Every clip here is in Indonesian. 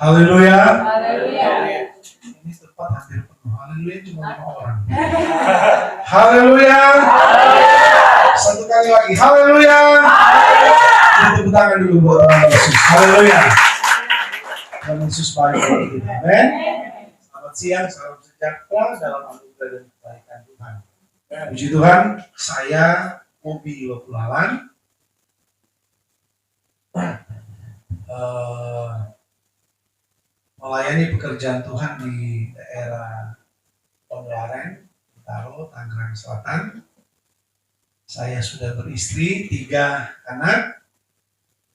Haleluya. Haleluya. Ini tempat hampir penuh. Haleluya cuma 5 orang. Haleluya. Satu kali lagi. Haleluya. Tepuk tangan dulu buat Tuhan Yesus. Haleluya. Tuhan Yesus baik bagi kita. Amin. Selamat siang, salam sejahtera dalam anugerah dan kebaikan Tuhan. Puji Tuhan, saya Ubi Lokulalan. Melayani pekerjaan Tuhan di daerah Ponglareng, Taro, Tangerang Selatan. Saya sudah beristri, 3 anak,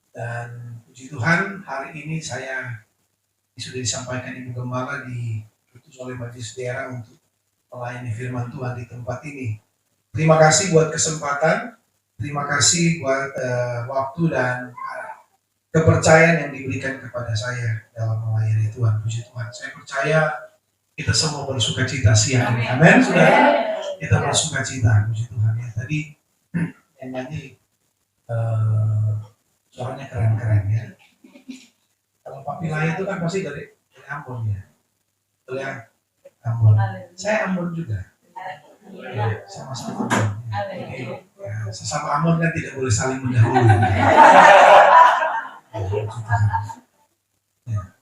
dan puji Tuhan hari ini saya sudah disampaikan Ibu Gembala diutus oleh Majelis Daerah untuk melayani firman Tuhan di tempat ini. Terima kasih buat kesempatan, terima kasih buat waktu dan kepercayaan yang diberikan kepada saya dalam melayani Tuhan. Puji Tuhan. Saya percaya kita semua bersuka cita siang ini. Amin. Saudara, kita bersuka cita. Puji Tuhan. Ya, tadi yang nyanyi suaranya keren-keren ya. Kalau Pak Pilaya itu kan pasti dari Ambon ya. Betul ya? Ambon. Saya Ambon juga. Ya, sama-sama Ambon. Ya, sesama Ambon kan tidak boleh saling mendahului. Ya.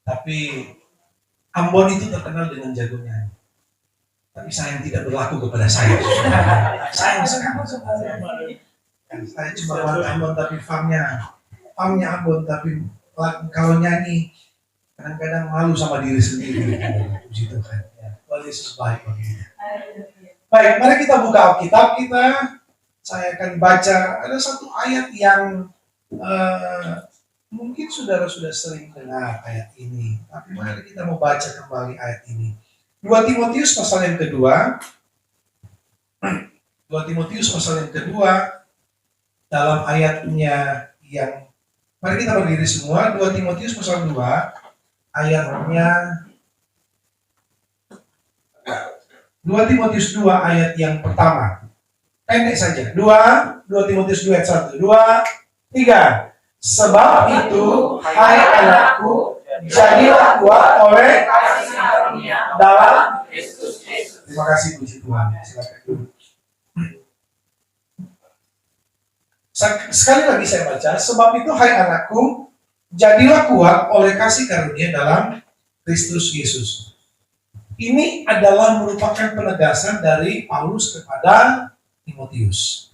Tapi Ambon itu terkenal dengan jagonya. Tapi sayang tidak berlaku kepada saya. Sayang sekali. Saya cuma orang Ambon tapi farmnya Ambon, tapi kalau nyanyi kadang-kadang malu sama diri sendiri. Puji Tuhan. Tuhan Yesus baik bagi kita. Baik, mari kita buka Alkitab kita. Saya akan baca ada satu ayat yang mungkin saudara sudah sering dengar ayat ini, tapi mari kita mau baca kembali ayat ini. 2 Timotius pasal yang kedua. 2 Timotius pasal yang kedua dalam ayatnya yang mari kita berdiri semua. 2 Timotius pasal 2 ayatnya 2 Timotius 2 ayat yang pertama. Pendek saja. 2 Timotius 2 ayat 1. 2 3. Sebab itu, hai anakku, jadilah kuat oleh kasih karunia dalam Kristus Yesus. Terima kasih puji Tuhan. Silakan. Sekali lagi saya baca. Sebab itu, hai anakku, jadilah kuat oleh kasih karunia dalam Kristus Yesus. Ini adalah merupakan penegasan dari Paulus kepada Timotius.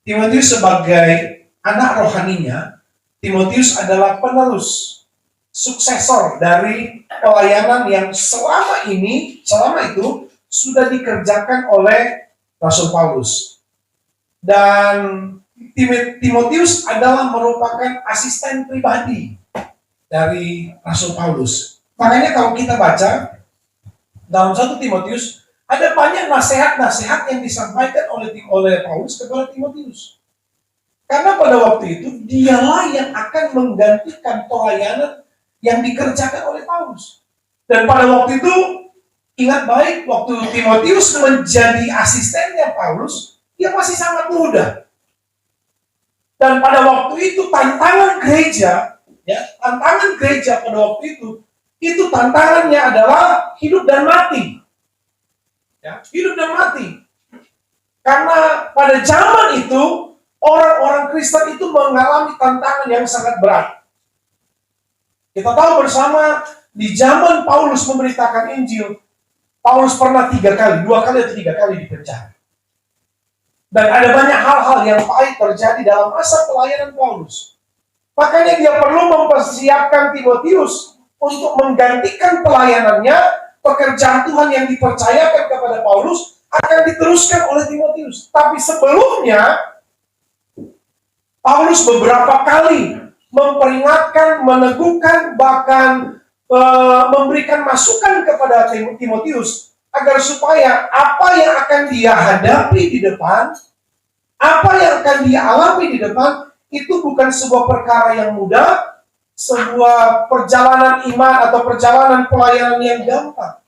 Timotius sebagai anak rohaninya, Timotius adalah penerus, suksesor dari pelayanan yang selama itu sudah dikerjakan oleh Rasul Paulus. Dan Timotius adalah merupakan asisten pribadi dari Rasul Paulus. Makanya kalau kita baca dalam 1 Timotius, ada banyak nasihat-nasihat yang disampaikan oleh Paulus kepada Timotius. Karena pada waktu itu, dialah yang akan menggantikan pelayanan yang dikerjakan oleh Paulus. Dan pada waktu itu, ingat baik, waktu Timotius menjadi asistennya Paulus, dia masih sangat muda. Dan pada waktu itu, tantangan gereja pada waktu itu tantangannya adalah hidup dan mati. Ya, hidup dan mati. Karena pada zaman itu, orang-orang Kristen itu mengalami tantangan yang sangat berat. Kita tahu bersama di zaman Paulus memberitakan Injil, Paulus pernah 2 kali atau 3 kali dipenjara. Dan ada banyak hal-hal yang pahit terjadi dalam masa pelayanan Paulus. Makanya dia perlu mempersiapkan Timotius untuk menggantikan pelayanannya, pekerjaan Tuhan yang dipercayakan kepada Paulus akan diteruskan oleh Timotius. Tapi sebelumnya, Paulus beberapa kali memperingatkan, meneguhkan, bahkan memberikan masukan kepada Timotius agar supaya apa yang akan dia hadapi di depan, apa yang akan dia alami di depan, itu bukan sebuah perkara yang mudah, sebuah perjalanan iman atau perjalanan pelayanan yang gampang.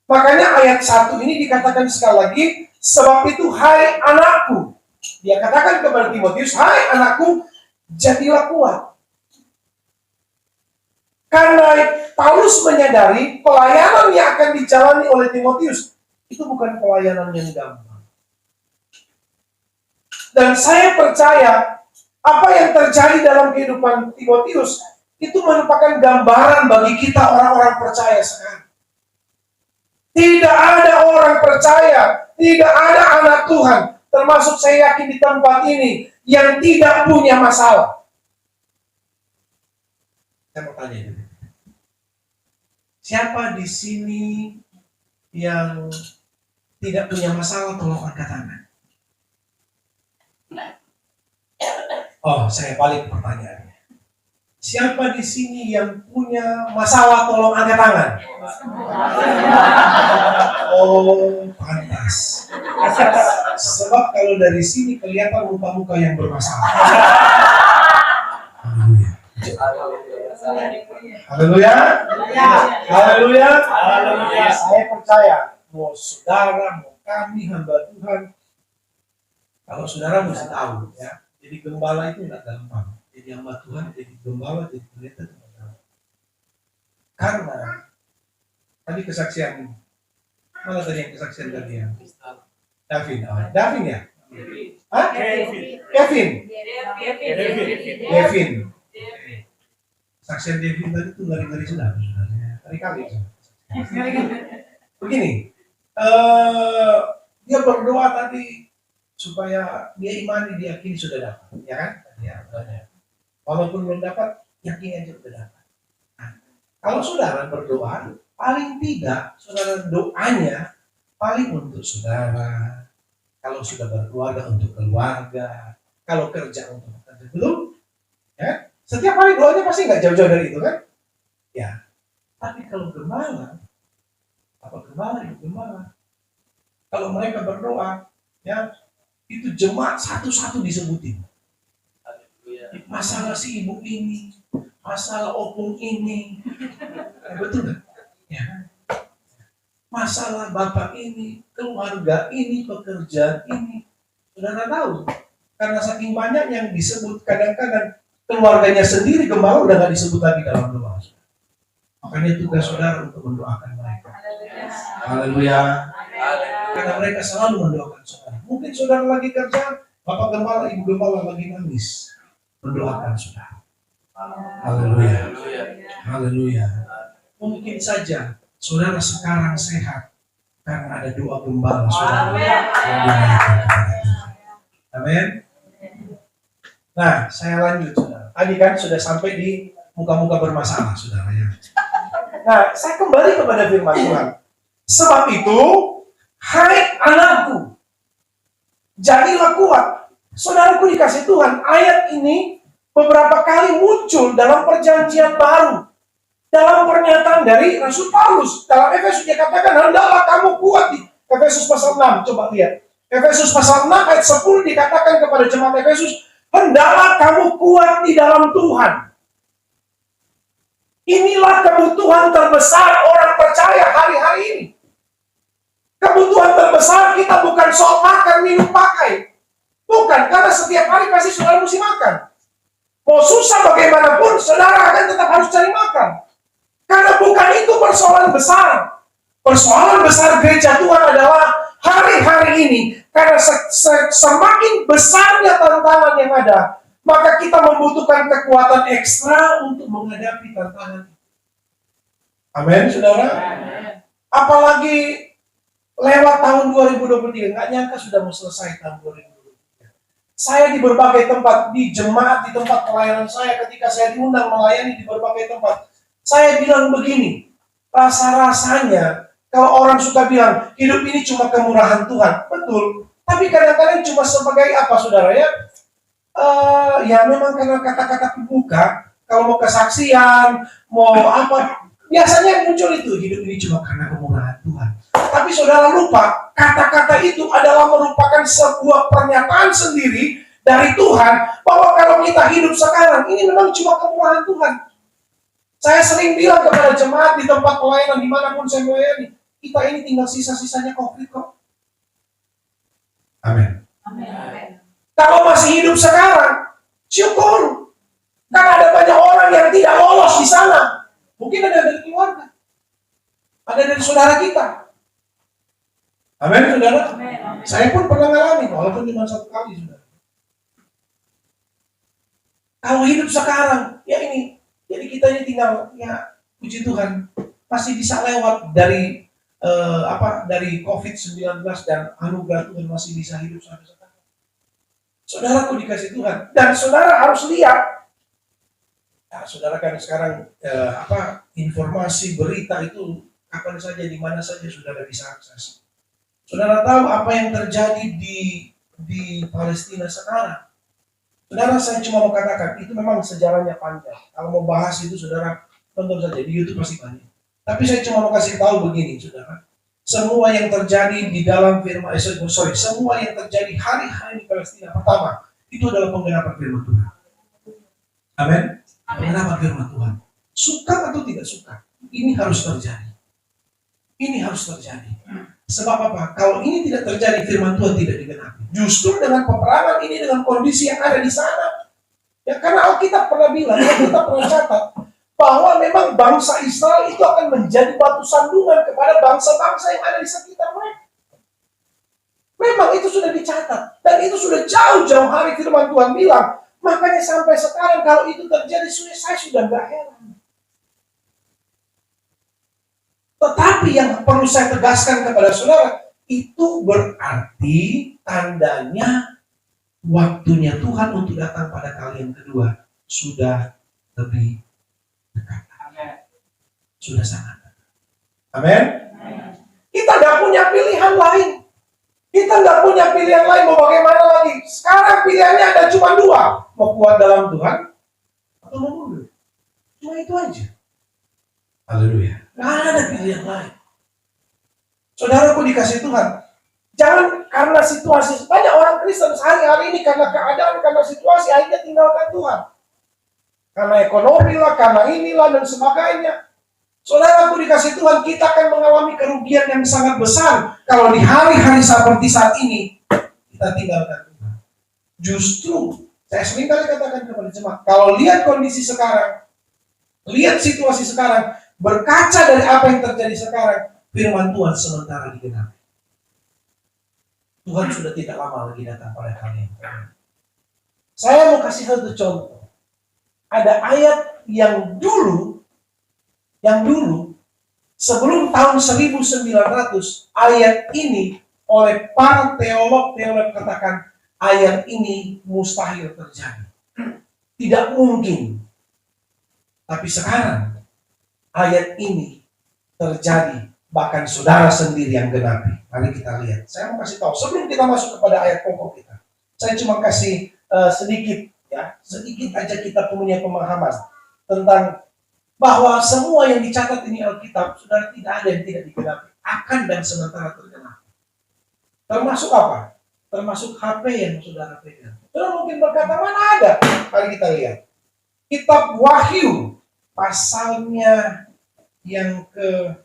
Makanya ayat 1 ini dikatakan sekali lagi, sebab itu hai anakku. Dia katakan kepada Timotius, hai anakku, jadilah kuat. Karena Paulus menyadari pelayanan yang akan dijalani oleh Timotius itu bukan pelayanan yang gampang. Dan saya percaya apa yang terjadi dalam kehidupan Timotius itu merupakan gambaran bagi kita orang-orang percaya sekarang. Tidak ada orang percaya, tidak ada anak Tuhan, termasuk saya yakin di tempat ini, yang tidak punya masalah. Saya mau tanya dulu. Siapa di sini yang tidak punya masalah, tolong angkat tangan. Oh, saya balik pertanyaannya. Siapa di sini yang punya masalah, tolong angkat tangan. Oh, pantas. Sebab kalau dari sini kelihatan muka-muka yang bermasalah. Haleluya. Haleluya. Haleluya. Saya percaya mau saudara, mau kami hamba Tuhan, kalau saudara mesti tahu ya. Jadi gembala itu tidak gampang. Jadi hamba Tuhan, jadi gembala, jadi pendeta itu tidak gampang. Karena tadi kesaksian, mana tadi yang kesaksian tadi ya? Davin, Davin ya? Hah? Kevin. Kevin. Saksian Devin tadi itu ngeri-ngeri sudah, ngeri-ngeri. Begini, dia berdoa tadi supaya dia imani, diyakini sudah dapat, ya kan? Ya, walaupun belum dapat, yakin aja sudah dapat. Nah, kalau saudara berdoa, paling tidak saudara doanya paling untuk saudara. Kalau sudah berkeluarga untuk keluarga, kalau kerja untuk kerja, belum? Ya? Setiap hari doanya pasti nggak jauh-jauh dari itu kan? Ya. Tapi kalau gembala, apa gembala, ibu gembala, kalau mereka berdoa, ya itu jemaat satu-satu disebutin. Masalah si ibu ini, masalah opung ini, betul nggak? Ya. Masalah bapak ini, keluarga ini, pekerjaan ini, saudara tahu? Karena saking banyak yang disebut, kadang-kadang keluarganya sendiri gembala udah gak disebut lagi dalam doa. Makanya tugas saudara untuk mendoakan mereka. Haleluya. Karena mereka selalu mendoakan saudara. Mungkin saudara lagi kerja, bapak gembala, ibu gembala lagi nangis, mendoakan saudara. Haleluya. Haleluya. Mungkin saja saudara sekarang sehat karena ada doa gembala saudara. Amin. Nah, saya lanjut, saudara. Tadi kan sudah sampai di muka-muka bermasalah, saudara ya. Nah, saya kembali kepada firman Tuhan. Sebab itu, hai anakku, jadilah kuat. Saudaraku dikasih Tuhan, ayat ini beberapa kali muncul dalam perjanjian baru. Dalam pernyataan dari Rasul Paulus. Dalam Efesus dia katakan, hendaklah kamu kuat di Efesus pasal 6. Coba lihat. Efesus pasal 6 ayat 10 dikatakan kepada jemaat Efesus, hendaklah kamu kuat di dalam Tuhan. Inilah kebutuhan terbesar orang percaya hari-hari ini. Kebutuhan terbesar kita bukan soal makan, minum, pakai. Bukan, karena setiap hari pasti saudara mesti makan. Mau susah bagaimanapun, saudara akan tetap harus cari makan. Karena bukan itu persoalan besar. Persoalan besar gereja Tuhan adalah hari-hari ini. Karena semakin besarnya tantangan yang ada, maka kita membutuhkan kekuatan ekstra untuk menghadapi tantangan. Amin, saudara. Apalagi lewat tahun 2023, nggak nyangka sudah mau selesai tahun 2023. Saya di berbagai tempat, di jemaat, di tempat pelayanan saya, ketika saya diundang melayani di berbagai tempat, saya bilang begini, rasa-rasanya kalau orang suka bilang hidup ini cuma kemurahan Tuhan, betul. Tapi kadang-kadang cuma sebagai apa, saudara ya? Ya memang karena kata-kata pembuka, kalau mau kesaksian, mau apa, biasanya muncul itu, hidup ini cuma karena kemurahan Tuhan. Tapi saudara lupa, kata-kata itu adalah merupakan sebuah pernyataan sendiri dari Tuhan, bahwa kalau kita hidup sekarang, ini memang cuma kemurahan Tuhan. Saya sering bilang kepada jemaat di tempat pelayanan, dimanapun saya melayani, kita ini tinggal sisa-sisanya COVID kok. Amin. Amin. Kalau masih hidup sekarang, syukur. Karena ada banyak orang yang tidak lolos di sana. Mungkin ada dari keluarga. Ada dari saudara kita. Amin, saudara. Amin. Saya pun pernah ngalamin, walaupun cuma satu kali, saudara. Kalau hidup sekarang, ya ini, jadi kita ini tinggal, ya puji Tuhan, masih bisa lewat dari dari COVID-19 dan anugerah Tuhan masih bisa hidup sampai sekarang. Saudaraku dikasih Tuhan, dan saudara harus lihat. Nah, saudara kan sekarang informasi berita itu kapan saja, di mana saja saudara bisa akses. Saudara tahu apa yang terjadi di Palestina sekarang. Saudara, saya cuma mau katakan, itu memang sejarahnya panjang. Kalau mau bahas itu, saudara tonton saja, di YouTube pasti banyak. Tapi saya cuma mau kasih tahu begini, saudara. Semua yang terjadi di dalam semua yang terjadi hari-hari di Palestina, pertama, itu adalah penggenapan firman Tuhan. Amin. Penggenapan firman Tuhan. Suka atau tidak suka, ini harus terjadi. Ini harus terjadi. Sebab apa? Kalau ini tidak terjadi, firman Tuhan tidak digenapi. Justru dengan peperangan ini, dengan kondisi yang ada di sana. Ya, karena Alkitab pernah bilang, Alkitab pernah catat, bahwa memang bangsa Israel itu akan menjadi batu sandungan kepada bangsa-bangsa yang ada di sekitar mereka. Memang itu sudah dicatat. Dan itu sudah jauh-jauh hari firman Tuhan bilang. Makanya sampai sekarang kalau itu terjadi, saya sudah gak heran. Tetapi yang perlu saya tegaskan kepada saudara, itu berarti tandanya waktunya Tuhan untuk datang pada kali yang kedua sudah lebih dekat. Sudah sangat dekat. Amin. Kita nggak punya pilihan lain. Kita nggak punya pilihan lain mau bagaimana lagi. Sekarang pilihannya ada cuma dua. Mau kuat dalam Tuhan atau mau mundur. Cuma itu aja. Haleluya. Nggak ada pilihan lain. Saudaraku dikasih Tuhan. Jangan karena situasi. Banyak orang Kristen sehari-hari ini karena keadaan, karena situasi akhirnya tinggalkan Tuhan. Karena ekonomi lah, karena inilah dan sebagainya. Saudaraku dikasih Tuhan, kita akan mengalami kerugian yang sangat besar kalau di hari-hari seperti saat ini kita tinggalkan Tuhan. Justru saya sering kali katakan kepada jemaat, kalau lihat kondisi sekarang, lihat situasi sekarang, berkaca dari apa yang terjadi sekarang, firman Tuhan sementara digenapi. Tuhan sudah tidak lama lagi datang pada kalian. Saya mau kasih satu contoh. Ada ayat yang dulu sebelum tahun 1900, ayat ini oleh para teolog katakan ayat ini mustahil terjadi. Tidak mungkin. Tapi sekarang ayat ini terjadi, bahkan saudara sendiri yang genapi. Mari kita lihat. Saya mau kasih tahu sebelum kita masuk kepada ayat pokok kita. Saya cuma kasih sedikit aja kita punya pemahaman tentang bahwa semua yang dicatat ini Alkitab, saudara, tidak ada yang tidak digenapi. Akan dan sementara tergenapi. Termasuk apa? Termasuk HP yang saudara pegang. Saudara mungkin berkata, mana ada? Mari kita lihat. Kitab Wahyu, pasalnya yang ke-11.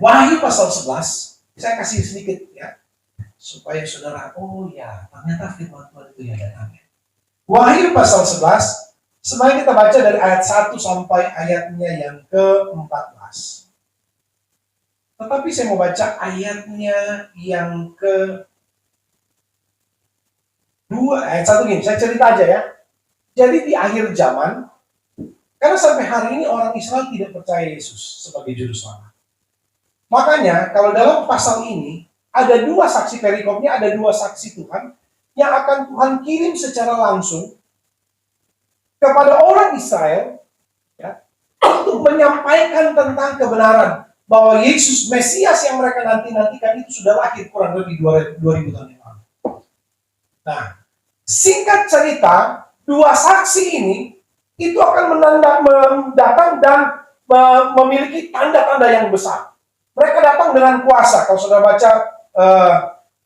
Wahyu pasal 11. Saya kasih sedikit ya. Supaya saudara, oh ya, ternyata firman Tuhan itu ya datangnya. Wahyu pasal 11, semuanya kita baca dari ayat 1 sampai ayatnya yang ke-14. Tetapi saya mau baca ayatnya yang ke-2, ayat 1 gini, saya cerita aja ya. Jadi di akhir zaman, karena sampai hari ini orang Israel tidak percaya Yesus sebagai juru selamat. Makanya kalau dalam pasal ini, ada dua saksi perikopnya, ada dua saksi Tuhan yang akan Tuhan kirim secara langsung kepada orang Israel ya, untuk menyampaikan tentang kebenaran bahwa Yesus Mesias yang mereka nanti-nantikan itu sudah lahir kurang lebih 2000 tahun yang lalu. Nah, singkat cerita, dua saksi ini itu akan datang dan memiliki tanda-tanda yang besar. Mereka datang dengan kuasa. Kalau saudara baca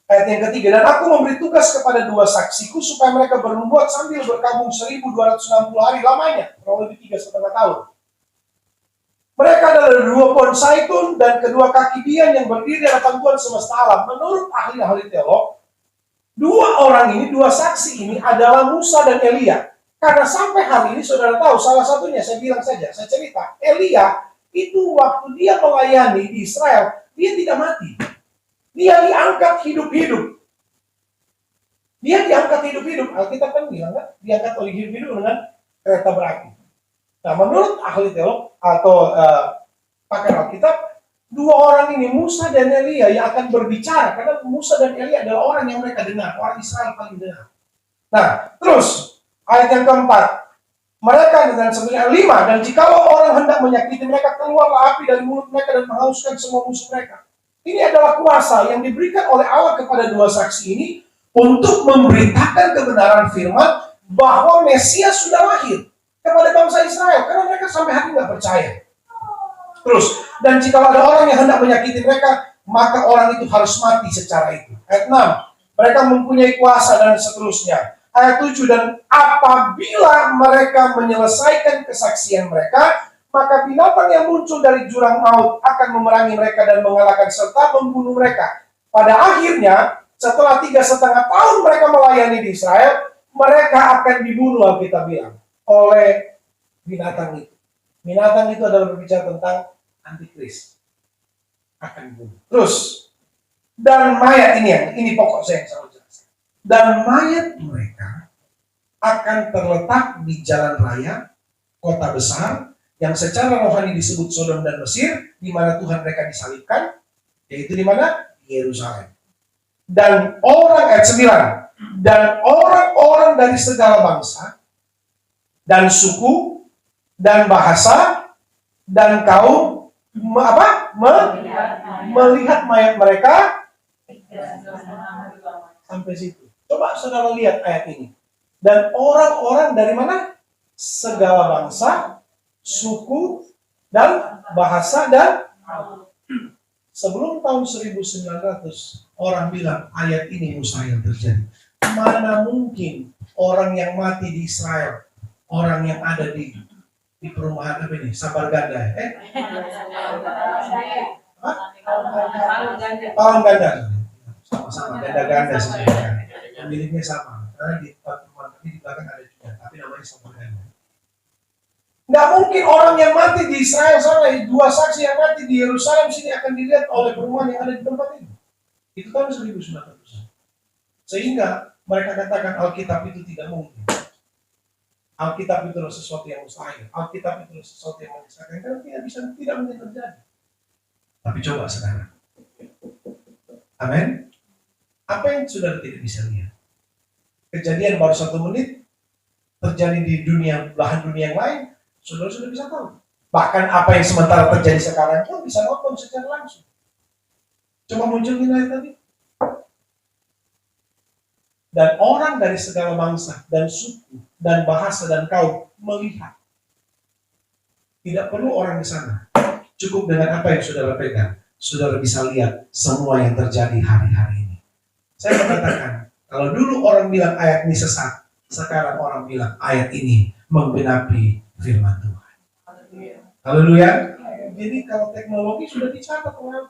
ayat yang ketiga, dan aku memberi tugas kepada dua saksiku supaya mereka bernubuat sambil berkabung 1260 hari lamanya, kurang lebih 3,5 tahun. Mereka adalah dua pohon zaitun dan kedua kaki dian yang berdiri di hadapan Tuhan semesta alam. Menurut ahli-ahli teolog, dua orang ini, dua saksi ini adalah Musa dan Elia. Karena sampai hari ini saudara tahu, salah satunya saya bilang saja, saya cerita, Elia itu waktu dia melayani di Israel, dia tidak mati. Dia diangkat hidup-hidup. Dia diangkat hidup-hidup. Alkitab kan bilang kan, diangkat oleh hidup-hidup dengan kereta berapi. Nah, menurut ahli teolog atau pakar Alkitab, dua orang ini, Musa dan Elia, yang akan berbicara. Karena Musa dan Elia adalah orang yang mereka dengar, orang Israel paling dengar. Nah, terus ayat yang keempat, mereka dengan 9:5, dan jikalau orang hendak menyakiti mereka, keluarlah api dari mulut mereka dan menghanguskan semua musuh mereka. Ini adalah kuasa yang diberikan oleh Allah kepada dua saksi ini untuk memberitakan kebenaran firman bahwa Mesias sudah lahir kepada bangsa Israel, karena mereka sampai hari ini nggak percaya. Terus, dan jikalau ada orang yang hendak menyakiti mereka, maka orang itu harus mati secara itu. Ayat 6, mereka mempunyai kuasa dan seterusnya. Ayat 7, dan apabila mereka menyelesaikan kesaksian mereka, maka binatang yang muncul dari jurang maut akan memerangi mereka dan mengalahkan serta membunuh mereka. Pada akhirnya, setelah 3,5 tahun mereka melayani di Israel, mereka akan dibunuh, Alkitab bilang, oleh binatang itu. Binatang itu adalah berbicara tentang antikris. Akan dibunuh. Terus, dan mayat ini pokok saya yang selalu jelas. Dan mayat mereka akan terletak di jalan raya, kota besar, yang secara rohani disebut Sodom dan Mesir, di mana Tuhan mereka disalibkan, yaitu di mana? Di Yerusalem. Dan ayat 9, dan orang-orang dari segala bangsa, dan suku, dan bahasa, dan kaum, melihat mayat mereka, sampai situ. Coba saudara lihat ayat ini. Dan orang-orang dari mana? Segala bangsa, suku, dan bahasa, dan sebelum tahun 1900, orang bilang ayat ini mustahil terjadi. Mana mungkin orang yang mati di Israel, orang yang ada di perumahan apa ini? Sabar Ganda. Palem Ganda. Sama-sama, ganda-ganda sebenarnya. Pemiliknya sama. Karena di teman kami di belakang ada juga, tapi namanya sama ganda. Nggak mungkin orang yang mati di Israel sana, dua saksi yang mati di Yerusalem sini akan dilihat oleh perumahan yang ada di tempat ini. Itu tahun 1900. Sehingga mereka katakan Alkitab itu tidak mungkin. Alkitab itu adalah sesuatu yang mustahil. Alkitab itu adalah sesuatu yang mustahil. Karena tidak mungkin terjadi. Tapi coba sekarang. Amin. Apa yang saudara tidak bisa lihat? Kejadian baru 1 menit terjadi di belahan dunia yang lain, saudara sudah bisa tahu. Bahkan apa yang sementara terjadi sekarang itu bisa nonton secara langsung. Coba munculin ayat tadi. Dan orang dari segala bangsa dan suku dan bahasa dan kaum melihat. Tidak perlu orang di sana. Cukup dengan apa yang saudara pegang, saudara bisa lihat semua yang terjadi hari-hari ini. Saya mengatakan, kalau dulu orang bilang ayat ini sesat, sekarang orang bilang ayat ini menggenapi firman Tuhan. Haleluya. Jadi kalau teknologi sudah dicatat orang,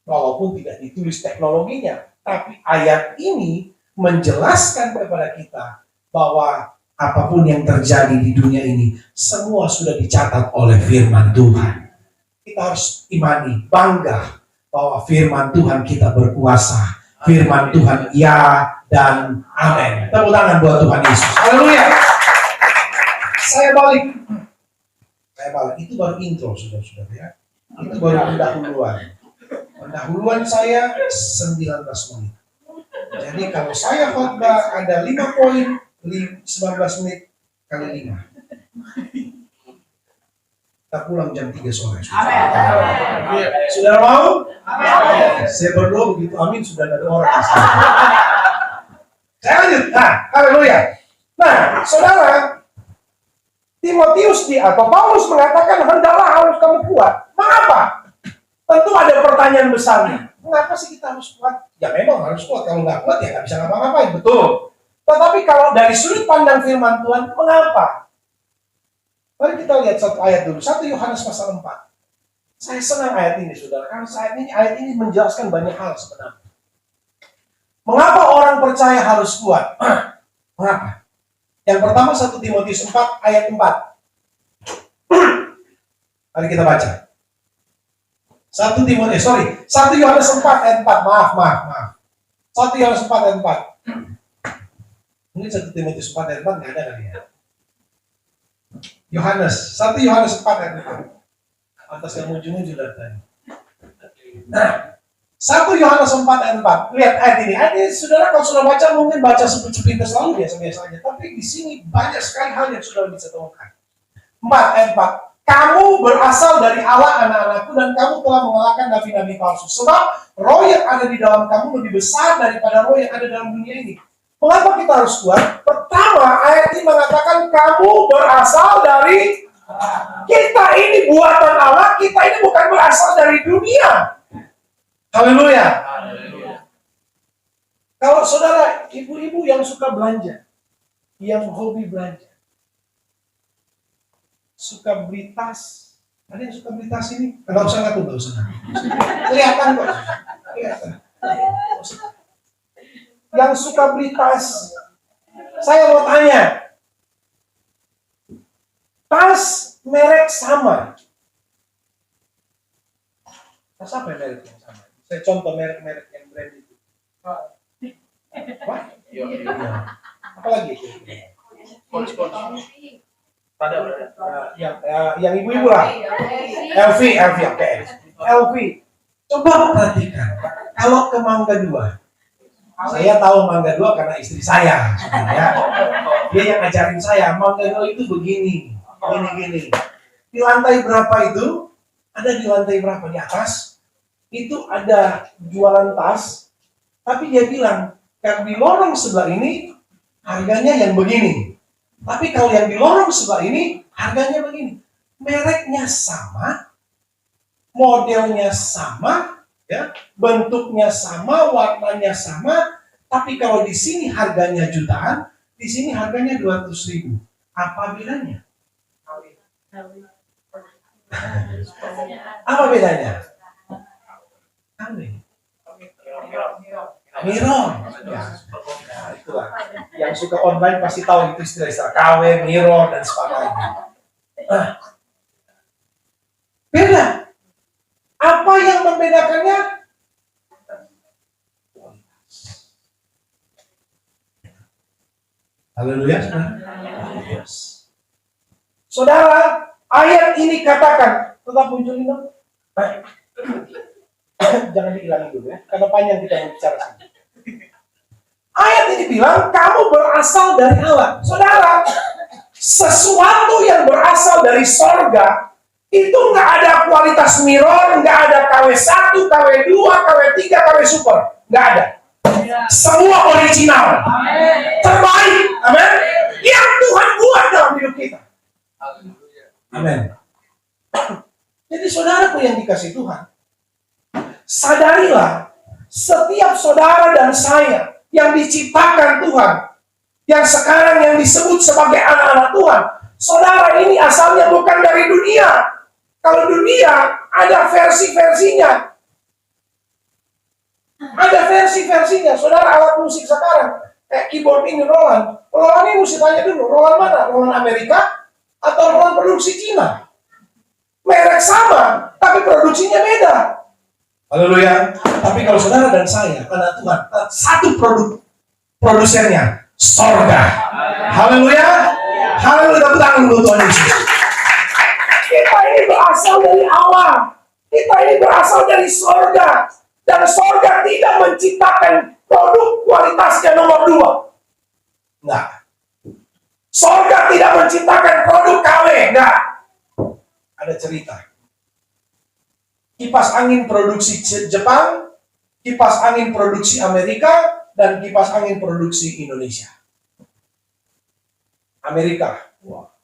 walaupun tidak ditulis teknologinya, tapi ayat ini menjelaskan kepada kita bahwa apapun yang terjadi di dunia ini, semua sudah dicatat oleh firman Tuhan. Kita harus imani, bangga bahwa firman Tuhan kita berkuasa. Firman Tuhan ya dan amin. Tepuk tangan buat Tuhan Yesus. Haleluya. Saya balik. Itu baru intro, sudah ya. Itu baru pendahuluan. Pendahuluan saya 19 menit. Jadi kalau saya khotbah ada 5 poin, 19 menit kali 5. Kita pulang jam 3 sore. Sudah mau? Amin. Saya berdoa begitu, amin, sudah ada orang. Saya lanjut. Nah, haleluya. Nah, saudara, Timotius atau Paulus mengatakan hendaklah harus kamu kuat. Mengapa? Tentu ada pertanyaan besarnya. Mengapa sih kita harus kuat? Ya memang harus kuat. Kalau nggak kuat ya nggak bisa ngapa-ngapain. Betul. Tetapi kalau dari sudut pandang firman Tuhan, mengapa? Mari kita lihat satu ayat dulu. 1 Yohanes pasal 4. Saya senang ayat ini, saudara. Karena ayat ini menjelaskan banyak hal sebenarnya. Mengapa orang percaya harus kuat? Mengapa? Yang pertama 1 Timotius 4 ayat 4. Mari kita baca. 1 Yohanes 4 ayat 4. Maaf. 1 Yohanes 4 ayat 4. Ini 1 Timotius 4 ayat 4 nggak ada kali ya. 1 Yohanes 4 ayat 4. Atas yang ujung-ujung dari tadi. Nah, 1 Yohanes 4 ayat 4. Lihat ayat ini. Ayat ini, saudara kalau sudah baca mungkin baca sepintas selalu biasa-biasa aja. Tapi di sini banyak sekali hal yang sudah bisa temukan. 4 ayat 4. Kamu berasal dari Allah anak-anakku dan kamu telah mengalahkan nabi-nabi palsu. Sebab roh yang ada di dalam kamu lebih besar daripada roh yang ada dalam dunia ini. Mengapa kita harus kuat? Pertama, ayat ini mengatakan kamu berasal dari kita, ini buatan Allah, kita ini bukan berasal dari dunia. Haleluya. Kalau saudara, ibu-ibu yang suka belanja, yang hobi belanja, suka beli tas, ada yang suka beli tas ini? Enggak usah ngaku, enggak usah. Kelihatan kok. Kelihatan. Yang suka beli tas, saya mau tanya, tas merek sama. Tas apa merek yang sama? Saya contoh merek-merek yang brand itu. Apa? Apa lagi? Yang ibu-ibu lah. LV. Coba perhatikan. Kalau ke Mangga 2, saya tahu Mangga 2 karena istri saya. Ya. Dia yang ngajarin saya, Mangga 2 itu begini. Gini. Di lantai berapa itu? Ada di lantai berapa? Di atas? Itu ada jualan tas. Tapi dia bilang, yang di lorong sebelah ini, harganya yang begini. Tapi kalau yang di lorong sebelah ini, harganya begini. Mereknya sama, modelnya sama, ya, bentuknya sama, warnanya sama. Tapi kalau di sini harganya jutaan, di sini harganya 200.000. Apa bedanya? Apa bedanya? Mirror. Ya, itulah. Yang suka online pasti tahu itu istilah-istilah KW, mirror dan sebagainya. Nah, beda. Apa yang membedakannya? Haleluya, saudara. Saudara, ayat ini katakan, tetap munculin dong. Jangan dihilangi dulu ya, karena panjang kita bicara. Ayat ini bilang, kamu berasal dari Allah. Saudara, sesuatu yang berasal dari sorga, itu nggak ada kualitas mirror, nggak ada KW1, KW2, KW3, KW super. Nggak ada. Semua original. Terbaik. Amin. Yang Tuhan buat dalam hidup kita. Amin. Jadi saudaraku yang dikasih Tuhan, sadarilah, setiap saudara dan saya yang diciptakan Tuhan, yang sekarang yang disebut sebagai anak-anak Tuhan, saudara ini asalnya bukan dari dunia. Kalau dunia, ada versi-versinya. Ada versi-versinya. Saudara, alat musik sekarang, kayak keyboard ini, Roland ini mesti tanya dulu, Roland mana? Roland Amerika atau Roland produksi Cina? Merek sama, tapi produksinya beda. Haleluya. Tapi kalau saudara dan saya, anak Tuhan, satu produsennya, sorga. Haleluya. Haleluya. Tepuk tangan untuk Tuhan Yesus. Kita ini berasal dari Allah. Kita ini berasal dari sorga. Dan sorga tidak menciptakan produk kualitasnya nomor 2. Enggak. Sorga tidak menciptakan produk KW. Enggak. Ada cerita. Kipas angin produksi Jepang, kipas angin produksi Amerika, dan kipas angin produksi Indonesia. Amerika, wah,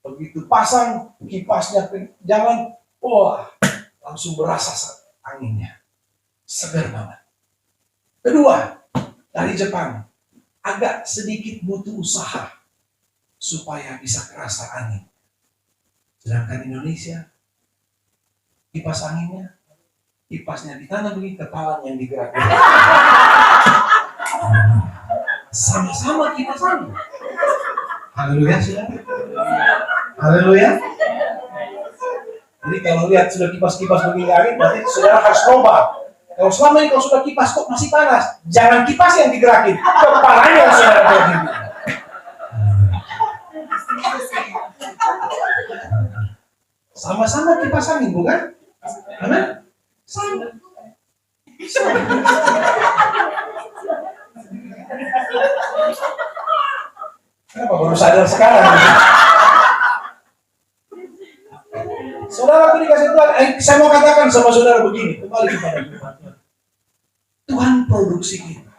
begitu pasang kipasnya jalan, wah, langsung berasa anginnya, segar banget. Kedua, dari Jepang, agak sedikit butuh usaha supaya bisa kerasa angin. Sedangkan Indonesia, kipas anginnya, kipasnya ditanam begini, kepalanya yang digerakkan. Sama-sama kipas angin. Haleluya, saudara. Haleluya. Jadi kalau lihat sudah kipas-kipas begini angin, berarti saudara harus coba. Kalau selama ini kalau sudah kipas kok masih panas, jangan kipas yang digerakin, kepalanya yang saudara gerakin. Sama-sama kipas angin, bukan? Amin. Sama. Kenapa baru sadar sekarang? Saudara, aku dikasih Tuhan. Saya mau katakan sama saudara begini, kembali kepada Tuhan. Tuhan produksi kita,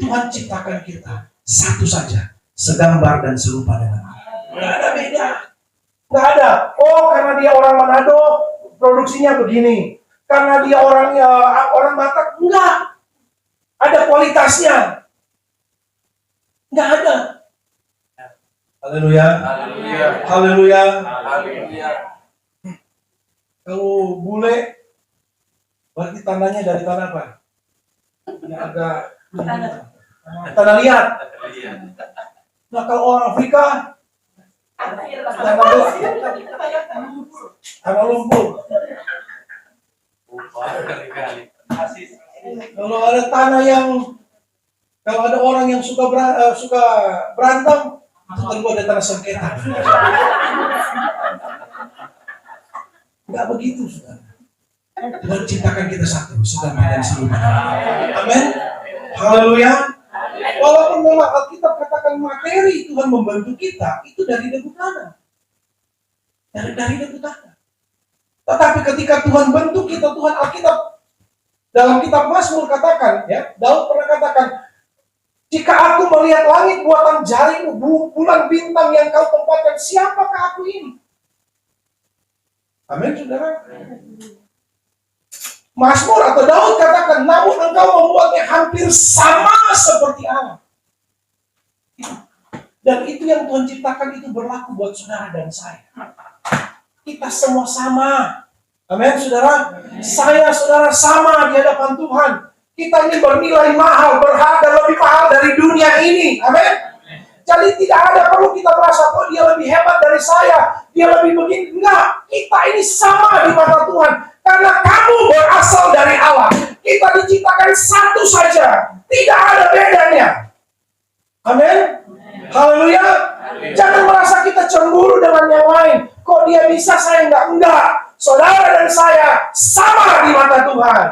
Tuhan ciptakan kita satu saja, segambar dan serupa dengan Allah. Nggak ada beda, nggak ada. Oh, karena dia orang Manado, produksinya begini. Karena dia orang Batak, enggak. Ada kualitasnya. Enggak ada. Haleluya. Haleluya. Haleluya. Haleluya. Kalau bule, berarti tanahnya dari tanah apa? Yang agak tanah liat. Nah, kalau orang Afrika, tanah lumpur. Kalau ada tanah yang, kalau ada orang yang suka berantem, itu tentu ada tanah sengketa. Enggak begitu, saudara. Tuhan ciptakan kita satu, segambar dan serupa. Amin. Haleluya. Walaupun memang Alkitab katakan materi Tuhan membantu kita, itu dari debu tanah. Dari debu tanah. Tetapi ketika Tuhan bentuk kita, Tuhan Alkitab dalam kitab Mazmur katakan, ya, Daud pernah katakan, jika aku melihat langit buatan jarimu, bulan bintang yang kau tempatkan, siapakah aku ini? Amin, saudara. Mazmur atau Daud katakan, namun engkau membuatnya hampir sama seperti Allah. Dan itu yang Tuhan ciptakan, itu berlaku buat saudara dan saya. Kita semua sama. Amin, saudara. Saya, saudara, sama di hadapan Tuhan. Kita ini bernilai mahal, berharga, lebih mahal dari dunia ini. Amin. Jadi tidak ada perlu kita merasa, oh dia lebih hebat dari saya, dia lebih begini. Enggak, kita ini sama di mata Tuhan. Karena kamu berasal dari Allah. Kita diciptakan satu saja, tidak ada bedanya. Amin. Haleluya. Jangan merasa kita cemburu dengan yang lain. Kok dia bisa, saya enggak. Saudara dan saya sama di mata Tuhan.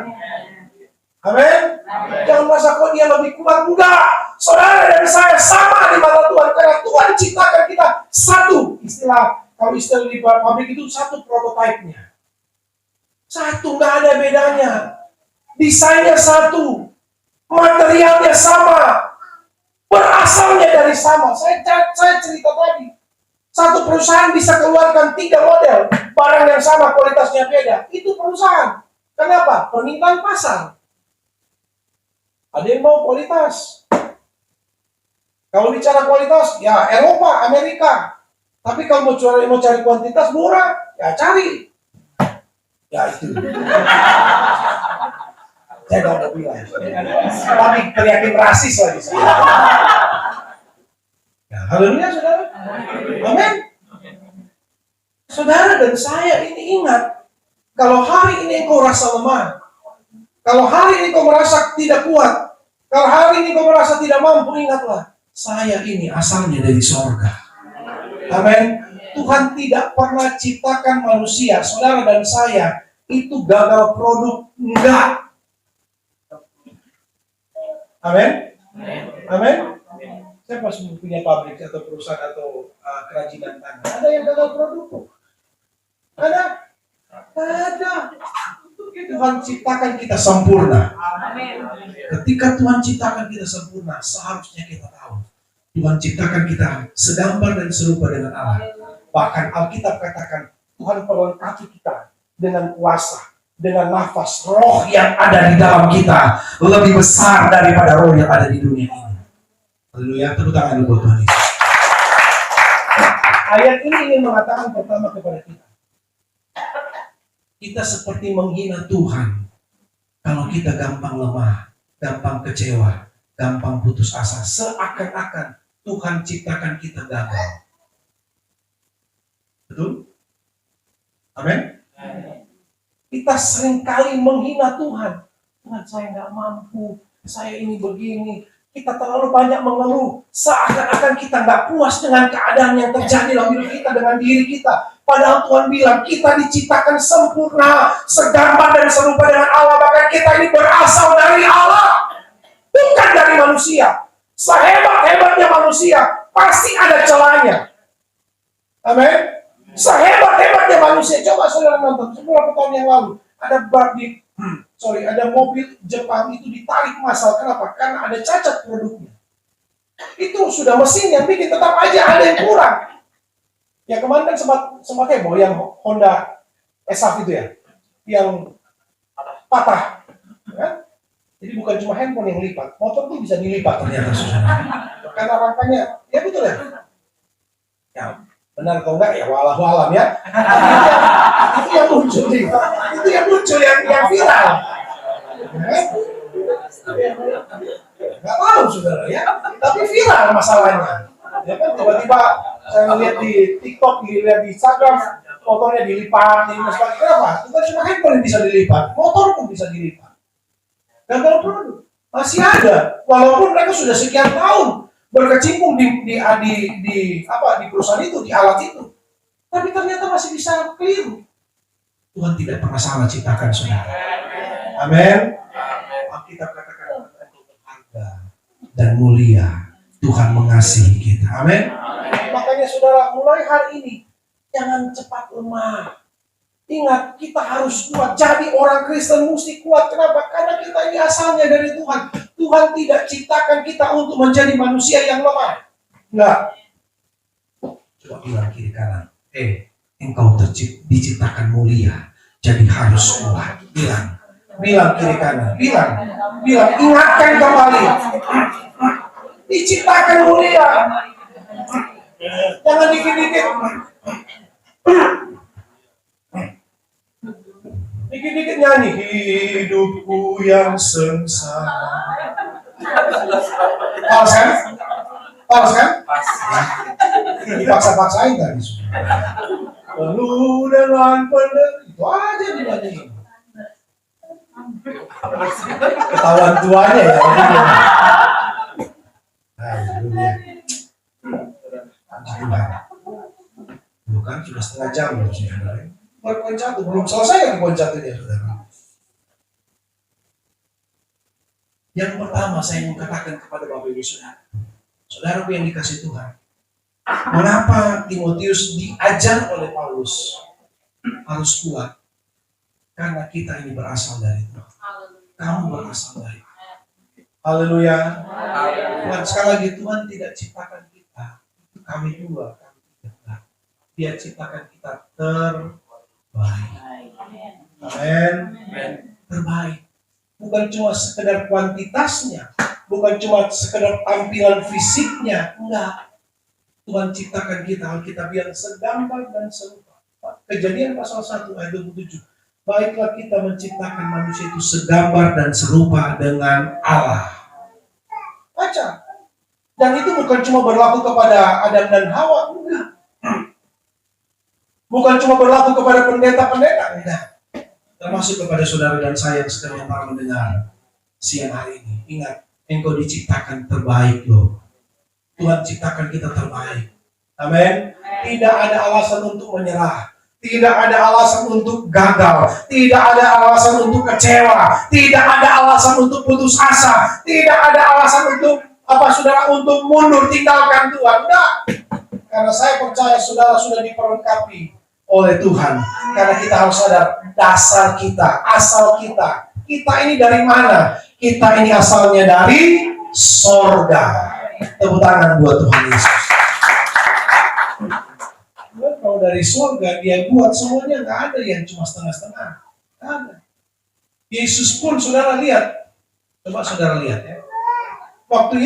Amin. Jangan merasa kok dia lebih kuat. Enggak. Saudara dan saya sama di mata Tuhan. Karena Tuhan ciptakan kita satu. Kalau istilah di pabrik itu satu prototipenya. Satu, enggak ada bedanya. Desainnya satu. Materialnya sama. Berasalnya dari sama. Saya cerita tadi. Satu perusahaan bisa keluarkan 3 model. Barang yang sama, kualitasnya beda. Itu perusahaan. Kenapa? Permintaan pasar. Ada yang mau kualitas. Kalau bicara kualitas, ya Eropa, Amerika. Tapi kalau mau cari kuantitas murah, ya cari. Ya itu. Saya nggak mau bilang. Tapi teriakin rasis lagi. Ya, haleluya, saudara. Amin. Saudara dan saya ini ingat, kalau hari ini engkau rasa lemah, kalau hari ini kau merasa tidak kuat, kalau hari ini kau merasa tidak mampu, ingatlah, saya ini asalnya dari sorga. Amin. Tuhan tidak pernah ciptakan manusia, saudara dan saya, itu gagal produk. Enggak. Amin. Amin. Saya pas punya pabrik atau perusahaan atau kerajinan tangan, ada yang gagal produk? Ada? Ada. Tuhan ciptakan kita sempurna. Ketika Tuhan ciptakan kita sempurna, seharusnya kita tahu Tuhan ciptakan kita segambar dan serupa dengan Allah. Bahkan Alkitab katakan Tuhan perlengkapi kita dengan kuasa, dengan nafas roh yang ada di dalam kita lebih besar daripada roh yang ada di dunia ini. Haleluya, tepuk tangan buat Tuhan Yesus. Ayat ini ingin mengatakan pertama kepada kita, kita seperti menghina Tuhan kalau kita gampang lemah, gampang kecewa, gampang putus asa. Seakan-akan Tuhan ciptakan kita gagal. Betul? Amin? Kita seringkali menghina Tuhan. Tuhan, saya nggak mampu, saya ini begini. Kita terlalu banyak mengeluh, seakan-akan kita nggak puas dengan keadaan yang terjadi dalam hidup kita dengan diri kita. Padahal Tuhan bilang kita diciptakan sempurna, segambar dan serupa dengan Allah. Bahkan kita ini berasal dari Allah, bukan dari manusia. Sehebat-hebatnya manusia, pasti ada celahnya. Amin. Sehebat-hebatnya manusia. Coba saudara nonton, beberapa tahun yang lalu ada ada mobil Jepang itu ditarik massal. Kenapa? Karena ada cacat produknya. Itu sudah mesin yang bikin, tetap aja ada yang kurang. Ya kemarin kan sempat heboh yang Honda SF itu ya, yang patah. Ya? Jadi bukan cuma handphone yang lipat, motor tuh bisa dilipat ternyata saudara. Karena rangkanya, ya betul ya. Ya benar atau enggak ya walau alam ya. Itu yang muncul nih. Itu yang muncul yang viral. Nggak tahu saudara ya, tapi viral masalahnya. Ya kan tiba-tiba saya lihat di TikTok, dilihat di Instagram, motornya dilipat, ini sebagainya. Kenapa? Bukan cuma handphone yang bisa dilipat, motor pun bisa dilipat. Gagal produk masih ada, walaupun mereka sudah sekian tahun berkecimpung di perusahaan itu, di alat itu, tapi ternyata masih bisa keliru. Tuhan tidak pernah salah ciptakan saudara. Amin. Kita katakan berharga dan mulia. Tuhan mengasihi kita. Amin. Makanya saudara, mulai hari ini jangan cepat lemah. Ingat, kita harus kuat. Jadi orang Kristen mesti kuat. Kenapa? Karena kita ini asalnya dari Tuhan. Tuhan tidak ciptakan kita untuk menjadi manusia yang lemah. Enggak. Coba bilang kiri kanan. Engkau diciptakan mulia. Jadi harus kuat. Bilang kiri kanan. Bilang. Ingatkan kembali. Diciptakan mulia. Jangan dikit-dikit. Dikit-dikit nyanyi. Hidupku yang sengsara. Pas kan? Dipaksa-paksain tadi. Penuh dengan penderitaan. Itu aja dinyanyiin. Ketahuan tuanya ya. Bukan sudah setengah jam loh saudara. Poin satu belum selesai kan poin satunya saudara. Yang pertama saya mau katakan kepada Bapak Ibu saudara yang dikasih Tuhan. Mengapa Timotius diajar oleh Paulus harus kuat? Karena kita ini berasal dari Tuhan. Kamu berasal dari Allah. Haleluya. Tuhan, sekali lagi Tuhan tidak ciptakan kita. Kami juga. Dia ciptakan kita terbaik. Amin. Terbaik. Bukan cuma sekedar kuantitasnya. Bukan cuma sekedar tampilan fisiknya. Enggak. Tuhan ciptakan kita, Alkitab yang segambar dan serupa. Kejadian pasal 1 ayat 27. Baiklah kita menciptakan manusia itu segambar dan serupa dengan Allah. Baca. Dan itu bukan cuma berlaku kepada Adam dan Hawa, enggak. Bukan cuma berlaku kepada pendeta-pendeta, enggak. Termasuk kepada saudara dan saya yang sedang mendengar siang hari ini. Ingat, engkau diciptakan terbaik loh. Tuhan ciptakan kita terbaik. Amin. Tidak ada alasan untuk menyerah. Tidak ada alasan untuk gagal. Tidak ada alasan untuk kecewa. Tidak ada alasan untuk putus asa. Tidak ada alasan untuk untuk mundur tinggalkan Tuhan. Enggak. Karena saya percaya saudara sudah diperlengkapi oleh Tuhan. Karena kita harus sadar dasar kita, asal kita. Kita ini dari mana? Kita ini asalnya dari sorga. Tepuk tangan buat Tuhan Yesus. Kalau dari surga dia buat semuanya, nggak ada yang cuma setengah-setengah. Nggak ada. Yesus pun saudara lihat. Coba saudara lihat ya. Waktu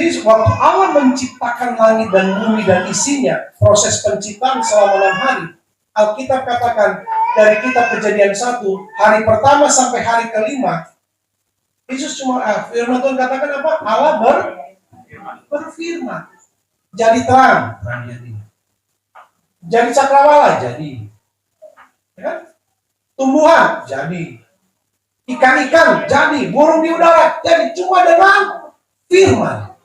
Allah menciptakan langit dan bumi dan isinya, proses penciptaan selama 6 hari. Alkitab katakan dari kitab Kejadian 1, hari pertama sampai hari kelima, Yesus cuma firman Tuhan katakan apa? Allah berfirman. Jadi terang, terang jadi. Jadi cakrawala, jadi. Ya kan? Tumbuhan, jadi. Ikan-ikan, jadi. Burung di udara, jadi. Cuma dengan firman.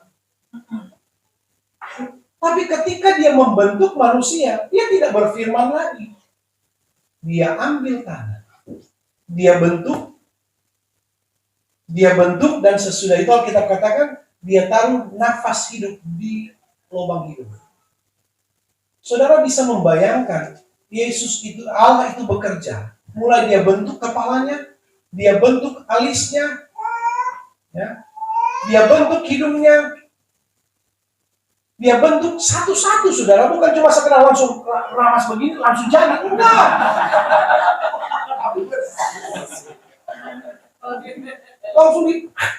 Tapi ketika dia membentuk manusia, dia tidak berfirman lagi. Dia ambil tanah. Dia bentuk dan sesudah itu Alkitab katakan, dia taruh nafas hidup di lubang hidup. Saudara bisa membayangkan Yesus itu, Allah itu bekerja. Mulai dia bentuk kepalanya, dia bentuk alisnya, ya, dia bentuk hidungnya, dia bentuk satu-satu, saudara. Bukan cuma sekedar langsung ramas begini, langsung jadi. Enggak. Langsung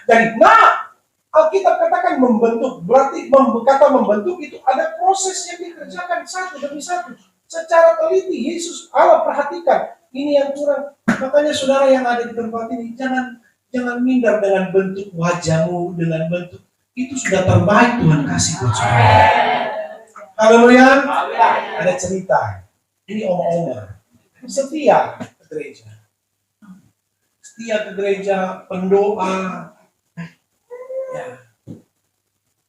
jadi. Nah, Alkitab katakan membentuk, berarti kata membentuk itu ada proses yang dikerjakan satu demi satu. Secara teliti, Yesus, Allah perhatikan, ini yang kurang. Makanya saudara yang ada di tempat ini, jangan minder dengan bentuk wajahmu, dengan bentuk, itu sudah terbaik Tuhan kasih buat saudara. Haleluya. Ada cerita, ini oma-oma, setia ke gereja. Setia ke gereja, pendoa. Ya.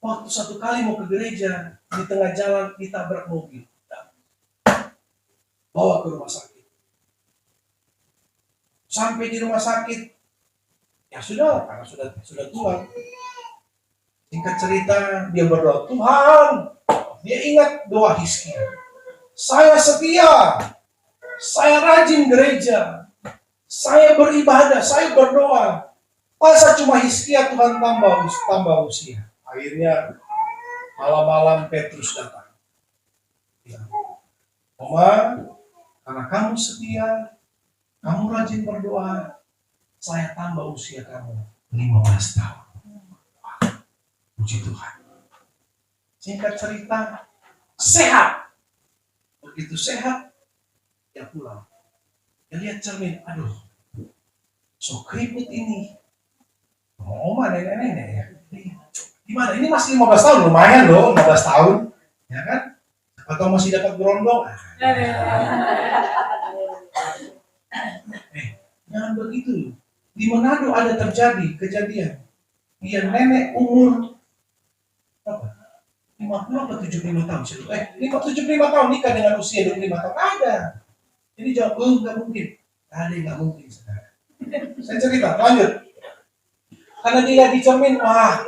Waktu satu kali mau ke gereja, di tengah jalan ditabrak mobil. Bawa ke rumah sakit. Sampai di rumah sakit, ya sudah, karena sudah tua. Singkat cerita, dia berdoa, Tuhan, dia ingat doa Hizkia. Saya setia, saya rajin gereja, saya beribadah, saya berdoa. Masa cuma Hizkia Tuhan tambah usia. Akhirnya malam-malam Petrus datang. Ya. Oma, karena kamu setia, kamu rajin berdoa, saya tambah usia kamu 15 tahun. Puji Tuhan. Singkat cerita, sehat. Begitu sehat, dia pulang. Dia lihat cermin, aduh, so keriput ini. Oma nenek-nenek ya. Gimana? Ini masih 15 tahun, lumayan loh, 15 tahun. Ya kan? Atau masih dapat berondong? Jangan begitu. Di Manado ada terjadi kejadian. Dia nenek umur berapa? 50 atau 75 tahun. 75 tahun nikah dengan usia 25 tahun. Ada. Jadi jawab, enggak mungkin. Ada yang enggak mungkin. Saya cerita, lanjut. Karena dia di cermin, wah,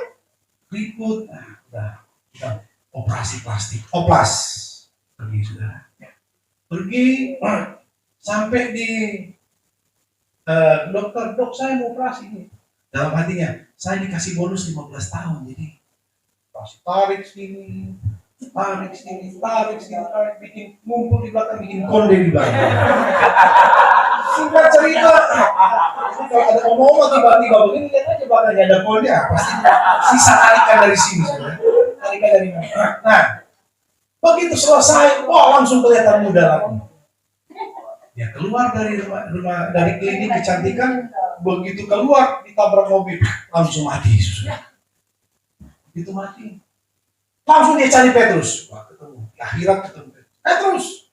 ribut, udah, kita operasi plastik, oplas, pergi saudara, pergi, sampai di dokter, dok saya mau operasi ini, dalam hatinya, saya dikasih bonus 15 tahun, jadi operasi tarik sini, bikin ngumpul di belakang, bikin konde di belakang. Singkat cerita, kalau ada omong-omong tiba-tiba begini, lihat aja belakangnya ada konde, pasti sisa tarikan dari sini, tarikan dari mana. Nah, begitu selesai, wah langsung kelihatan muda lagi. Ya keluar dari rumah dari klinik kecantikan, begitu keluar ditabrak mobil, langsung mati. Begitu mati, langsung dia cari Petrus. Wah ketemu, akhirat ketemu Petrus.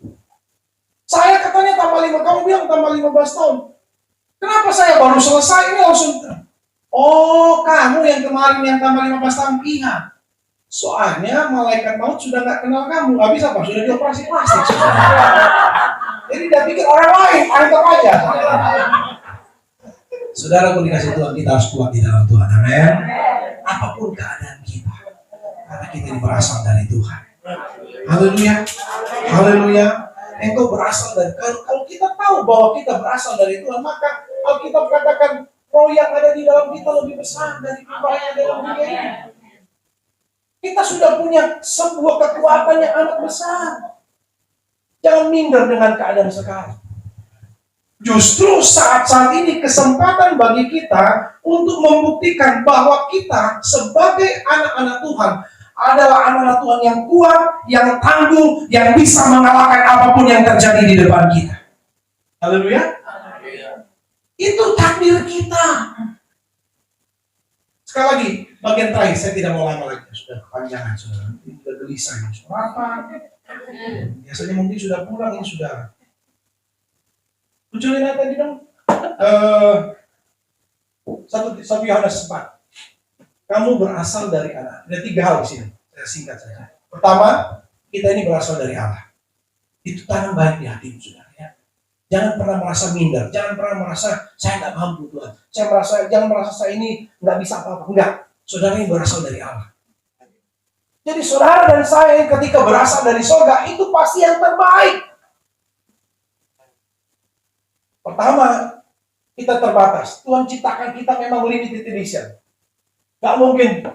Saya katanya tambah 5, kamu bilang tambah 15 tahun. Kenapa saya baru selesai ini langsung? Oh, kamu yang kemarin yang tambah 15 tahun, iya. Soalnya malaikat maut sudah nggak kenal kamu, nggak bisa Pak, sudah dioperasi plastik. Jadi dia pikir orang lain, anggap aja. Saudara pun dikasih Tuhan, kita harus kuat di dalam Tuhan, amin. Apapun keadaan kita, karena kita ini berasal dari Tuhan. Haleluya, haleluya. Engkau berasal dari, kalau kita tahu bahwa kita berasal dari Tuhan, maka Alkitab katakan roh yang ada di dalam kita lebih besar dari yang dalam dunia ini. Kita sudah punya sebuah kekuatan yang amat besar. Jangan minder dengan keadaan sekarang. Justru saat-saat ini kesempatan bagi kita untuk membuktikan bahwa kita sebagai anak-anak Tuhan adalah anak-anak Tuhan yang kuat, yang tangguh, yang bisa mengalahkan apapun yang terjadi di depan kita. Haleluya. Itu takdir kita. Sekali lagi, bagian terakhir, saya tidak mau lama lagi. Sudah kepanjangan, saudara. Ini sudah gelisah. Sudah apa? Biasanya mungkin sudah pulang, ini sudah. Munculin tadi dong. 1 Yohanes 4. Kamu berasal dari Allah. Ada 3 hal di sini. Saya singkat saja. Pertama, kita ini berasal dari Allah. Itu tanam baik di hatimu, saudara. Ya. Jangan pernah merasa minder. Jangan pernah merasa saya nggak mampu, Tuhan. Jangan merasa saya ini nggak bisa apa-apa. Enggak. Saudara ini berasal dari Allah. Jadi saudara dan saya ketika berasal dari surga itu pasti yang terbaik. Pertama, kita terbatas. Tuhan ciptakan kita memang limited edition. Gak mungkin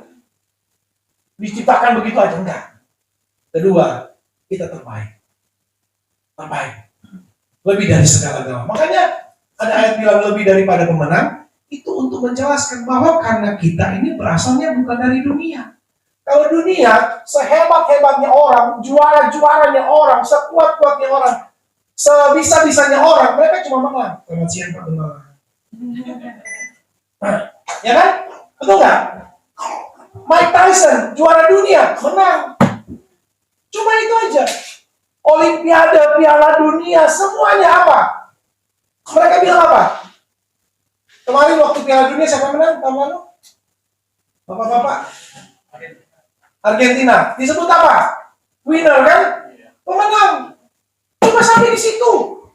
diciptakan begitu aja, enggak. Kedua, kita terbaik. Terbaik. Lebih dari segala-galanya. Makanya ada ayat bilang lebih daripada pemenang. Itu untuk menjelaskan bahwa karena kita ini berasalnya bukan dari dunia. Kalau dunia, sehebat-hebatnya orang, juara-juaranya orang, sekuat-kuatnya orang, sebisa-bisanya orang, mereka cuma menang. Selamat siang Pak Gembala. Ya kan? Betul nggak? Mike Tyson, juara dunia, menang. Cuma itu aja. Olimpiade, Piala Dunia, semuanya apa? Mereka bilang apa? Kemarin waktu Piala Dunia siapa menang? Tahun lalu? Bapak-bapak? Argentina. Disebut apa? Winner kan? Pemenang. Cuma sampai di situ.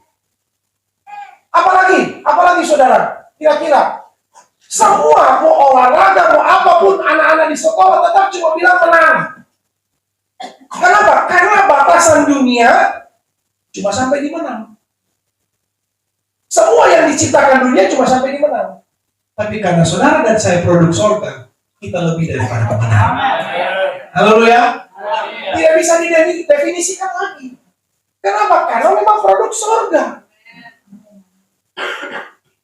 Apalagi saudara? Kira-kira semua mau olahraga, mau apapun anak-anak di sekolah tetap cuma bilang menang. Kenapa? Karena batasan dunia cuma sampai di menang. Semua yang diciptakan dunia cuma sampai di menang. Tapi karena saudara dan saya produk surga, kita lebih daripada pemenang. Haleluya. Tidak bisa didefinisikan lagi. Kenapa? Karena memang produk surga.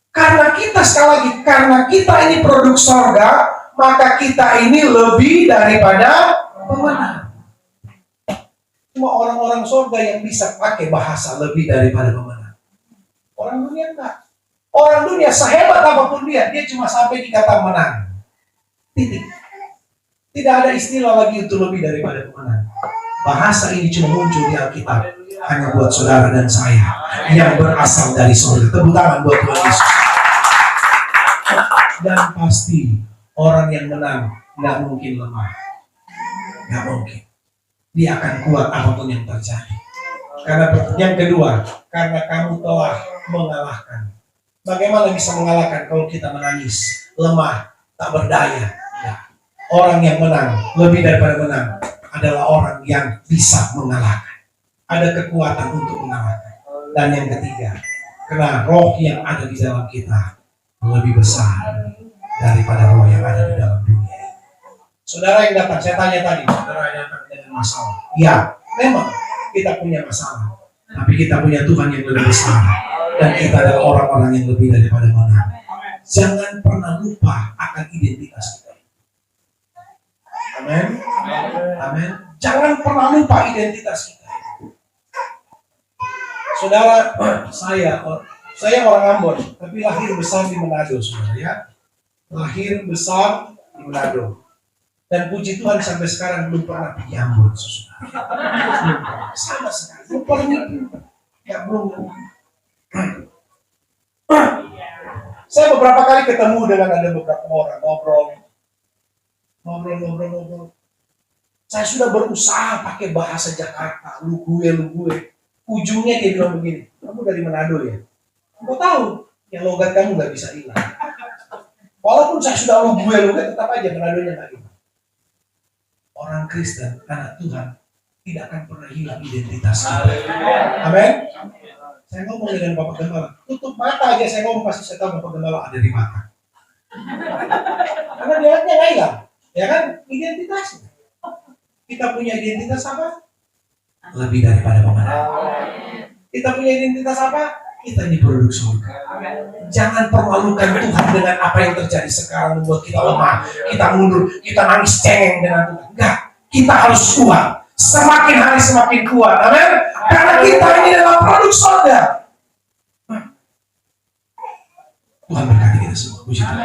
Karena kita sekali lagi, karena kita ini produk surga, maka kita ini lebih daripada pemenang. Cuma orang-orang surga yang bisa pakai bahasa lebih daripada pemenang. Orang dunia enggak. Orang dunia sehebat apapun dia cuma sampai di kata menang. Titik. Tidak ada istilah lagi untuk lebih daripada pemenang. Bahasa ini cuma muncul di Alkitab hanya buat saudara dan saya yang berasal dari surga. Tepuk tangan buat Tuhan Yesus. Dan pasti orang yang menang nggak mungkin lemah, nggak mungkin. Dia akan kuat apapun yang terjadi. Karena yang kedua, karena kamu telah mengalahkan. Bagaimana bisa mengalahkan kalau kita menangis, lemah, tak berdaya? Ya. Orang yang menang, lebih daripada menang, adalah orang yang bisa mengalahkan. Ada kekuatan untuk mengalahkan. Dan yang ketiga, karena roh yang ada di dalam kita lebih besar daripada roh yang ada di dalam dunia. Saudara yang datang, saya tanya tadi, saudara yang datang dengan masalah. Ya, memang kita punya masalah, tapi kita punya Tuhan yang lebih besar, dan kita adalah orang-orang yang lebih daripada menang. Jangan pernah lupa akan identitas kita. Amin. Amin. Jangan pernah lupa identitas kita. Saudara, saya orang Ambon, tapi lahir besar di Manado, saudara ya. Lahir besar di Manado. Dan puji Tuhan sampai sekarang belum pernah pergi Ambon, saudara. Sama sekali. Belum pernah. Ya belum. Saya beberapa kali ketemu dengan ada beberapa orang, ngobrol. Saya sudah berusaha pakai bahasa Jakarta, lu gue. Ujungnya dia bilang begini, kamu dari Manado ya? Kamu tahu, yang logat kamu gak bisa hilang. Walaupun saya sudah lu gue, tetap aja Manadonya gak hilang. Orang Kristen, anak Tuhan, tidak akan pernah hilang identitas kita. Amin. Saya ngomong dengan Bapak Gembala, tutup mata aja saya ngomong, pasti saya tahu Bapak Gembala ada di mata. Karena dia nggak hilang, ya kan? Identitasnya. Kita punya identitas apa? Lebih daripada pemenang. Kita punya identitas apa? Kita ini produk surga. Jangan permalukan Tuhan dengan apa yang terjadi sekarang membuat kita lemah, kita mundur, kita nangis cengeng dengan Tuhan. Enggak, kita harus kuat. Semakin hari semakin kuat. Amin. Karena kita ini adalah produk surga. Tuhan berkati kita semua. Puji Tuhan.